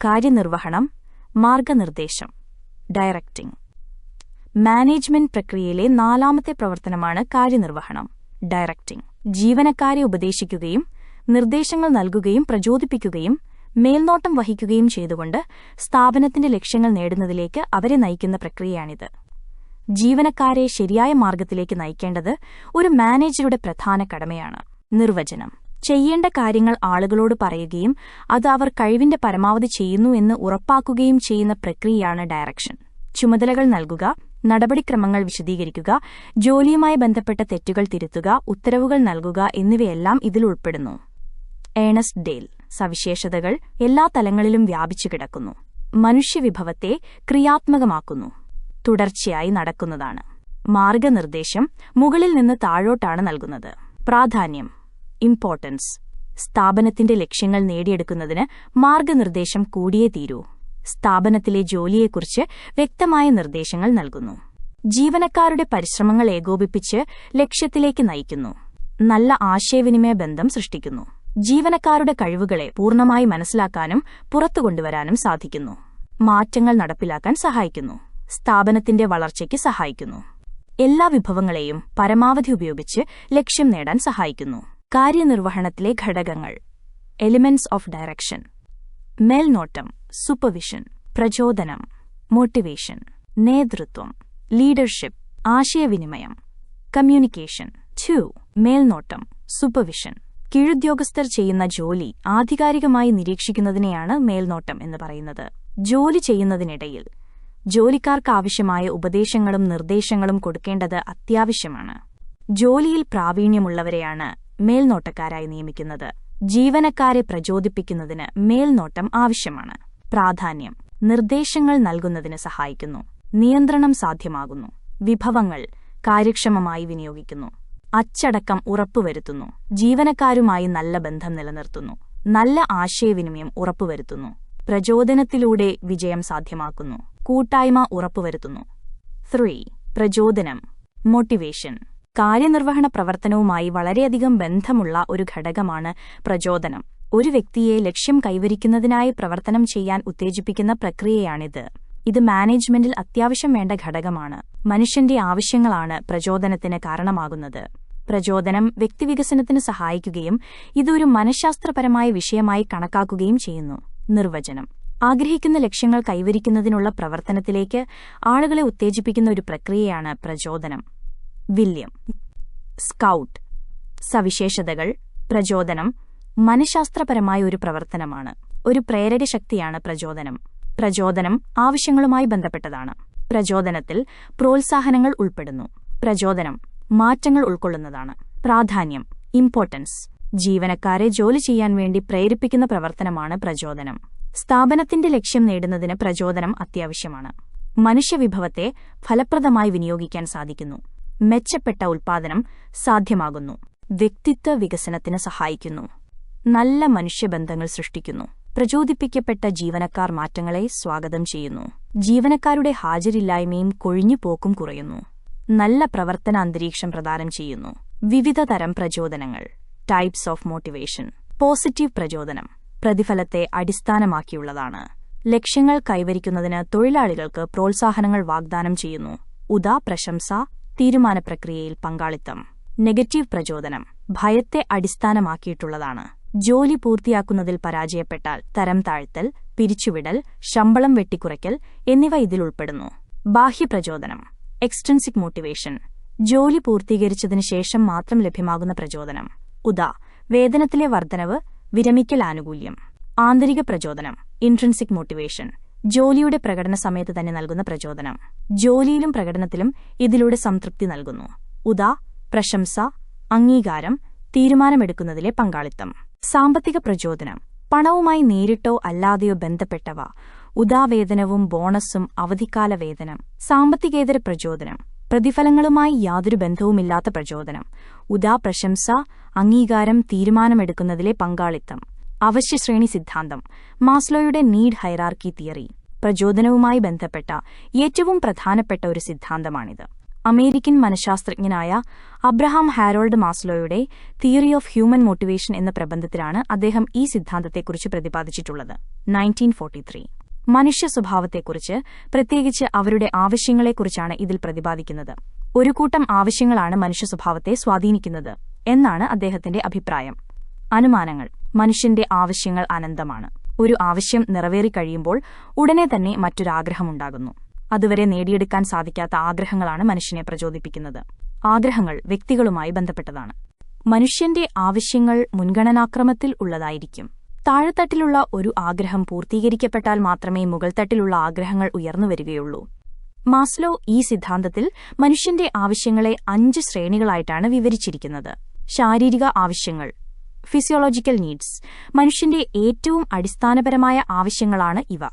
കാര്യനിർവഹണം, മാർഗനിർദ്ദേശം, directing. Management പ്രക്രിയയിലെ നാലാമത്തെ പ്രവർത്തനമാണ് കാര്യനിർവഹണം, ഡയറക്റ്റിംഗ്. ജീവനക്കാരെ ഉപദേശിക്കുകയും നിർദ്ദേശങ്ങൾ നൽകുകയും പ്രചോദിപ്പിക്കുകയും മേൽനോട്ടം വഹിക്കുകയും ചെയ്തുകൊണ്ട് സ്ഥാപനത്തിന്റെ ലക്ഷ്യങ്ങൾ നേടുന്നതിലേക്ക് അവരെ നയിക്കുന്ന പ്രക്രിയയാണിത്. ജീവനക്കാരെ ശരിയായ മാർഗത്തിലേക്ക് നയിക്കേണ്ടത് ഒരു മാനേജരുടെ പ്രധാന കടമയാണ്. നിർവചനം: ചെയ്യേണ്ട കാര്യങ്ങൾ ആളുകളോട് പറയുകയും അത് അവർ കഴിവിന്റെ പരമാവധി ചെയ്യുന്നു എന്ന് ഉറപ്പാക്കുകയും ചെയ്യുന്ന പ്രക്രിയയാണ് ഡയറക്ഷൻ. ചുമതലകൾ നൽകുക, നടപടിക്രമങ്ങൾ വിശദീകരിക്കുക, ജോലിയുമായി ബന്ധപ്പെട്ട തെറ്റുകൾ തിരുത്തുക, ഉത്തരവുകൾ നൽകുക എന്നിവയെല്ലാം ഇതിൽ ഉൾപ്പെടുന്നു. Ernest Dale. സവിശേഷതകൾ എല്ലാ തലങ്ങളിലും വ്യാപിച്ചു കിടക്കുന്നു. മനുഷ്യവിഭവത്തെ ക്രിയാത്മകമാക്കുന്നു. തുടർച്ചയായി നടക്കുന്നതാണ്. മാർഗനിർദ്ദേശം മുകളിൽ നിന്ന് താഴോട്ടാണ് നൽകുന്നത്. പ്രാധാന്യം, ഇമ്പോർട്ടൻസ്. സ്ഥാപനത്തിന്റെ ലക്ഷ്യങ്ങൾ നേടിയെടുക്കുന്നതിന് മാർഗനിർദ്ദേശം കൂടിയേ തീരൂ. സ്ഥാപനത്തിലെ ജോലിയെക്കുറിച്ച് വ്യക്തമായ നിർദ്ദേശങ്ങൾ നൽകുന്നു. ജീവനക്കാരുടെ പരിശ്രമങ്ങൾ ഏകോപിപ്പിച്ച് ലക്ഷ്യത്തിലേക്ക് നയിക്കുന്നു. നല്ല ആശയവിനിമയ ബന്ധം സൃഷ്ടിക്കുന്നു. ജീവനക്കാരുടെ കഴിവുകളെ പൂർണ്ണമായി മനസ്സിലാക്കാനും പുറത്തുകൊണ്ടുവരാനും സാധിക്കുന്നു. മാറ്റങ്ങൾ നടപ്പിലാക്കാൻ സഹായിക്കുന്നു. സ്ഥാപനത്തിന്റെ വളർച്ചയ്ക്ക് സഹായിക്കുന്നു. എല്ലാ വിഭവങ്ങളെയും പരമാവധി ഉപയോഗിച്ച് ലക്ഷ്യം നേടാൻ സഹായിക്കുന്നു. കാര്യനിർവഹണത്തിലെ ഘടകങ്ങൾ. എലിമെന്റ്സ് ഓഫ് ഡയറക്ഷൻ: മേൽനോട്ടം, സൂപ്പർവിഷൻ, പ്രചോദനം, മോട്ടിവേഷൻ, നേതൃത്വം, ലീഡർഷിപ്പ്, ആശയവിനിമയം, കമ്മ്യൂണിക്കേഷൻ. 2. മേൽനോട്ടം, സൂപ്പർവിഷൻ. കീഴുദ്യോഗസ്ഥർ ചെയ്യുന്ന ജോലി ആധികാരികമായി നിരീക്ഷിക്കുന്നതിനെയാണ് മേൽനോട്ടം എന്ന് പറയുന്നത്. ജോലി ചെയ്യുന്നതിനിടയിൽ ജോലിക്കാർക്കാവശ്യമായ ഉപദേശങ്ങളും നിർദ്ദേശങ്ങളും കൊടുക്കേണ്ടത് അത്യാവശ്യമാണ്. ജോലിയിൽ പ്രാവീണ്യമുള്ളവരെയാണ് മേൽനോട്ടക്കാരായി നിയമിക്കുന്നത്. ജീവനക്കാരെ പ്രചോദിപ്പിക്കുന്നതിന് മേൽനോട്ടം ആവശ്യമാണ്. പ്രാധാന്യം: നിർദ്ദേശങ്ങൾ നൽകുന്നതിന് സഹായിക്കുന്നു. നിയന്ത്രണം സാധ്യമാകുന്നു. വിഭവങ്ങൾ കാര്യക്ഷമമായി വിനിയോഗിക്കുന്നു. അച്ചടക്കം ഉറപ്പുവരുത്തുന്നു. ജീവനക്കാരുമായി നല്ല ബന്ധം നിലനിർത്തുന്നു. നല്ല ആശയവിനിമയം ഉറപ്പുവരുത്തുന്നു. പ്രചോദനത്തിലൂടെ വിജയം സാധ്യമാക്കുന്നു. കൂട്ടായ്മ ഉറപ്പുവരുത്തുന്നു. 3. പ്രചോദനം, മോട്ടിവേഷൻ. കാര്യനിർവഹണ പ്രവർത്തനവുമായി വളരെയധികം ബന്ധമുള്ള ഒരു ഘടകമാണ് പ്രചോദനം. ഒരു വ്യക്തിയെ ലക്ഷ്യം കൈവരിക്കുന്നതിനായി പ്രവർത്തനം ചെയ്യാൻ ഉത്തേജിപ്പിക്കുന്ന പ്രക്രിയയാണിത്. ഇത് മാനേജ്മെന്റിൽ അത്യാവശ്യം വേണ്ട ഘടകമാണ്. മനുഷ്യന്റെ ആവശ്യങ്ങളാണ് പ്രചോദനത്തിന് കാരണമാകുന്നത്. പ്രചോദനം വ്യക്തിവികസനത്തിന് സഹായിക്കുകയും ഇതൊരു മനഃശാസ്ത്രപരമായ വിഷയമായി കണക്കാക്കുകയും ചെയ്യുന്നു. നിർവചനം: ആഗ്രഹിക്കുന്ന ലക്ഷ്യങ്ങൾ കൈവരിക്കുന്നതിനുള്ള പ്രവർത്തനത്തിലേക്ക് ആളുകളെ ഉത്തേജിപ്പിക്കുന്ന ഒരു പ്രക്രിയയാണ് പ്രചോദനം. William scout. സവിശേഷതകൾ. പ്രചോദനം മനഃശാസ്ത്രപരമായ ഒരു പ്രവർത്തനമാണ്. ഒരു പ്രേരക ശക്തിയാണ് പ്രചോദനം. പ്രചോദനം ആവശ്യങ്ങളുമായി ബന്ധപ്പെട്ടതാണ്. പ്രചോദനത്തിൽ പ്രോത്സാഹനങ്ങൾ ഉൾപ്പെടുന്നു. പ്രചോദനം മാറ്റങ്ങൾ ഉൾക്കൊള്ളുന്നതാണ്. പ്രാധാന്യം, ഇമ്പോർട്ടൻസ്. ജീവനക്കാരെ ജോലി ചെയ്യാൻ വേണ്ടി പ്രേരിപ്പിക്കുന്ന പ്രവർത്തനമാണ് പ്രചോദനം. സ്ഥാപനത്തിന്റെ ലക്ഷ്യം നേടുന്നതിന് പ്രചോദനം അത്യാവശ്യമാണ്. മനുഷ്യവിഭവത്തെ ഫലപ്രദമായി വിനിയോഗിക്കാൻ സാധിക്കുന്നു. മെച്ചപ്പെട്ട ഉൽപ്പാദനം സാധ്യമാകുന്നു. വ്യക്തിത്വ വികസനത്തിന് സഹായിക്കുന്നു. നല്ല മനുഷ്യബന്ധങ്ങൾ സൃഷ്ടിക്കുന്നു. പ്രചോദിപ്പിക്കപ്പെട്ട ജീവനക്കാർ മാറ്റങ്ങളെ സ്വാഗതം ചെയ്യുന്നു. ജീവനക്കാരുടെ ഹാജരില്ലായ്മയും കൊഴിഞ്ഞുപോക്കും കുറയുന്നു. നല്ല പ്രവർത്തന അന്തരീക്ഷം പ്രദാനം ചെയ്യുന്നു. വിവിധ തരം പ്രചോദനങ്ങൾ. Types of motivation. പോസിറ്റീവ് പ്രചോദനം പ്രതിഫലത്തെ അടിസ്ഥാനമാക്കിയുള്ളതാണ്. ലക്ഷ്യങ്ങൾ കൈവരിക്കുന്നതിന് തൊഴിലാളികൾക്ക് പ്രോത്സാഹനങ്ങൾ വാഗ്ദാനം ചെയ്യുന്നു. പ്രശംസ, തീരുമാനപ്രക്രിയയിൽ പങ്കാളിത്തം. നെഗറ്റീവ് പ്രചോദനം ഭയത്തെ അടിസ്ഥാനമാക്കിയിട്ടുള്ളതാണ്. ജോലി പൂർത്തിയാക്കുന്നതിൽ പരാജയപ്പെട്ടാൽ തരം താഴ്ത്തൽ, പിരിച്ചുവിടൽ, ശമ്പളം വെട്ടിക്കുറയ്ക്കൽ എന്നിവ ഇതിൽ ഉൾപ്പെടുന്നു. ബാഹ്യപ്രചോദനം എക്സ്ട്രിൻസിക് മോട്ടിവേഷൻ. ജോലി പൂർത്തീകരിച്ചതിനു ശേഷം മാത്രം ലഭ്യമാകുന്ന പ്രചോദനം. വേതനത്തിലെ വർധനവ്, വിരമിക്കൽ ആനുകൂല്യം. ആന്തരിക പ്രചോദനം ഇൻട്രിൻസിക് മോട്ടിവേഷൻ. ജോലിയുടെ പ്രകടന സമയത്ത് തന്നെ നൽകുന്ന പ്രചോദനം. ജോലിയിലും പ്രകടനത്തിലും ഇതിലൂടെ സംതൃപ്തി നൽകുന്നു. പ്രശംസ, അംഗീകാരം, തീരുമാനമെടുക്കുന്നതിലെ പങ്കാളിത്തം. സാമ്പത്തിക പ്രചോദനം പണവുമായി നേരിട്ടോ അല്ലാതെയോ ബന്ധപ്പെട്ടവ. വേതനവും ബോണസും അവധിക്കാല വേതനം. സാമ്പത്തികേതര പ്രചോദനം പ്രതിഫലങ്ങളുമായി യാതൊരു ബന്ധവുമില്ലാത്ത പ്രചോദനം. പ്രശംസ, അംഗീകാരം, തീരുമാനമെടുക്കുന്നതിലെ പങ്കാളിത്തം. അവശ്യശ്രേണി സിദ്ധാന്തം മാസ്ലോയുടെ നീഡ് ഹൈറാർക്കി തിയറി പ്രചോദനവുമായി ബന്ധപ്പെട്ട ഏറ്റവും പ്രധാനപ്പെട്ട ഒരു സിദ്ധാന്തമാണിത്. അമേരിക്കൻ മനഃശാസ്ത്രജ്ഞനായ അബ്രഹാം ഹാരോൾഡ് മാസ്ലോയുടെ തിയറി ഓഫ് ഹ്യൂമൻ മോട്ടിവേഷൻ എന്ന പ്രബന്ധത്തിലാണ് അദ്ദേഹം ഈ സിദ്ധാന്തത്തെക്കുറിച്ച് പ്രതിപാദിച്ചിട്ടുള്ളത്. 1943 മനുഷ്യ സ്വഭാവത്തെക്കുറിച്ച്, പ്രത്യേകിച്ച് അവരുടെ ആവശ്യങ്ങളെക്കുറിച്ചാണ് ഇതിൽ പ്രതിപാദിക്കുന്നത്. ഒരു കൂട്ടം ആവശ്യങ്ങളാണ് മനുഷ്യ സ്വഭാവത്തെ സ്വാധീനിക്കുന്നത് എന്നാണ് അദ്ദേഹത്തിന്റെ അഭിപ്രായം. അനുമാനങ്ങൾ. മനുഷ്യന്റെ ആവശ്യങ്ങൾ അനന്തമാണ്. ഒരു ആവശ്യം നിറവേറിക്കഴിയുമ്പോൾ ഉടനെ തന്നെ മറ്റൊരാഗ്രഹമുണ്ടാകുന്നു. അതുവരെ നേടിയെടുക്കാൻ സാധിക്കാത്ത ആഗ്രഹങ്ങളാണ് മനുഷ്യനെ പ്രചോദിപ്പിക്കുന്നത്. ആഗ്രഹങ്ങൾ വ്യക്തികളുമായി ബന്ധപ്പെട്ടതാണ്. മനുഷ്യന്റെ ആവശ്യങ്ങൾ മുൻഗണനാക്രമത്തിൽ ഉള്ളതായിരിക്കും. താഴെത്തട്ടിലുള്ള ഒരു ആഗ്രഹം പൂർത്തീകരിക്കപ്പെട്ടാൽ മാത്രമേ മുകൾത്തട്ടിലുള്ള ആഗ്രഹങ്ങൾ ഉയർന്നുവരികയുള്ളൂ. മാസ്ലോ ഈ സിദ്ധാന്തത്തിൽ മനുഷ്യന്റെ ആവശ്യങ്ങളെ 5 ശ്രേണികളായിട്ടാണ് വിവരിച്ചിരിക്കുന്നത്. ശാരീരിക ആവശ്യങ്ങൾ, ഫിസിയോളജിക്കൽ നീഡ്സ്. മനുഷ്യന്റെ ഏറ്റവും അടിസ്ഥാനപരമായ ആവശ്യങ്ങളാണ് ഇവ.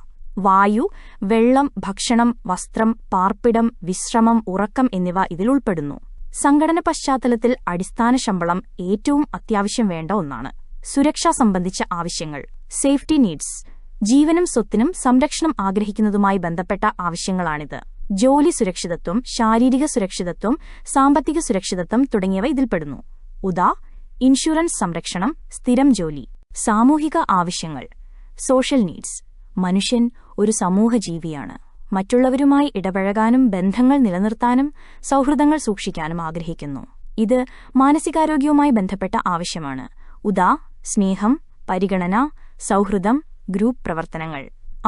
വായു, വെള്ളം, ഭക്ഷണം, വസ്ത്രം, പാർപ്പിടം, വിശ്രമം, ഉറക്കം എന്നിവ ഇതിലുൾപ്പെടുന്നു. സംഘടന പശ്ചാത്തലത്തിൽ അടിസ്ഥാന ശമ്പളം ഏറ്റവും അത്യാവശ്യം വേണ്ട ഒന്നാണ്. സുരക്ഷാ സംബന്ധിച്ച ആവശ്യങ്ങൾ, സേഫ്റ്റി നീഡ്സ്. ജീവനും സ്വത്തിനും സംരക്ഷണം ആഗ്രഹിക്കുന്നതുമായി ബന്ധപ്പെട്ട ആവശ്യങ്ങളാണിത്. ജോലി സുരക്ഷിതത്വം, ശാരീരിക സുരക്ഷിതത്വം, സാമ്പത്തിക സുരക്ഷിതത്വം തുടങ്ങിയവ ഇതിൽപ്പെടുന്നു. ഇൻഷുറൻസ് സംരക്ഷണം, സ്ഥിരം ജോലി. സാമൂഹിക ആവശ്യങ്ങൾ, സോഷ്യൽ നീഡ്സ്. മനുഷ്യൻ ഒരു സമൂഹജീവിയാണ്. മറ്റുള്ളവരുമായി ഇടപഴകാനും ബന്ധങ്ങൾ നിലനിർത്താനും സൗഹൃദങ്ങൾ സൂക്ഷിക്കാനും ആഗ്രഹിക്കുന്നു. ഇത് മാനസികാരോഗ്യവുമായി ബന്ധപ്പെട്ട ആവശ്യമാണ്. സ്നേഹം, പരിഗണന, സൗഹൃദം, ഗ്രൂപ്പ് പ്രവർത്തനങ്ങൾ.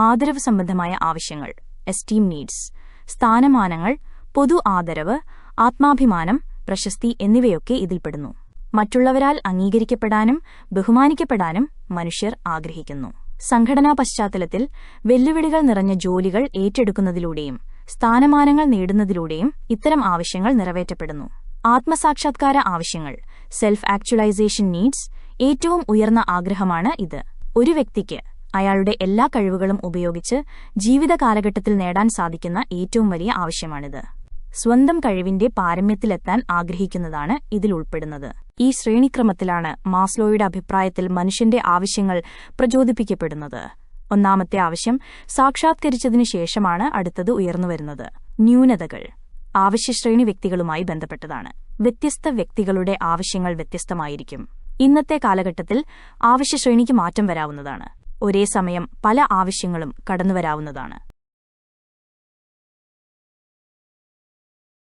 ആദരവ് സംബന്ധമായ ആവശ്യങ്ങൾ, എസ്റ്റീം നീഡ്സ്. സ്ഥാനമാനങ്ങൾ, പൊതു ആദരവ്, ആത്മാഭിമാനം, പ്രശസ്തി എന്നിവയൊക്കെ ഇതിൽപ്പെടുന്നു. മറ്റുള്ളവരാൽ അംഗീകരിക്കപ്പെടാനും ബഹുമാനിക്കപ്പെടാനും മനുഷ്യർ ആഗ്രഹിക്കുന്നു. സംഘടനാ പശ്ചാത്തലത്തിൽ വെല്ലുവിളികൾ നിറഞ്ഞ ജോലികൾ ഏറ്റെടുക്കുന്നതിലൂടെയും സ്ഥാനമാനങ്ങൾ നേടുന്നതിലൂടെയും ഇത്തരം ആവശ്യങ്ങൾ നിറവേറ്റപ്പെടുന്നു. ആത്മസാക്ഷാത്കാര ആവശ്യങ്ങൾ, സെൽഫ് ആക്ച്വലൈസേഷൻ നീഡ്സ്. ഏറ്റവും ഉയർന്ന ആഗ്രഹമാണ് ഇത്. ഒരു വ്യക്തിക്ക് അയാളുടെ എല്ലാ കഴിവുകളും ഉപയോഗിച്ച് ജീവിത കാലഘട്ടത്തിൽ നേടാൻ സാധിക്കുന്ന ഏറ്റവും വലിയ ആവശ്യമാണിത്. സ്വന്തം കഴിവിന്റെ പാരമ്യത്തിലെത്താൻ ആഗ്രഹിക്കുന്നതാണ് ഇതിലുൾപ്പെടുന്നത്. ഈ ശ്രേണിക്രമത്തിലാണ് മാസ്ലോയുടെ അഭിപ്രായത്തിൽ മനുഷ്യന്റെ ആവശ്യങ്ങൾ പ്രചോദിപ്പിക്കപ്പെടുന്നത്. ഒന്നാമത്തെ ആവശ്യം സാക്ഷാത്കരിച്ചതിനു ശേഷമാണ് അടുത്തത് ഉയർന്നുവരുന്നത്. ന്യൂനതകൾ. ആവശ്യശ്രേണി വ്യക്തികളുമായി ബന്ധപ്പെട്ടതാണ്. വ്യത്യസ്ത വ്യക്തികളുടെ ആവശ്യങ്ങൾ വ്യത്യസ്തമായിരിക്കും. ഇന്നത്തെ കാലഘട്ടത്തിൽ ആവശ്യശ്രേണിക്ക് മാറ്റം വരാവുന്നതാണ്. ഒരേ സമയം പല ആവശ്യങ്ങളും കടന്നുവരാവുന്നതാണ്.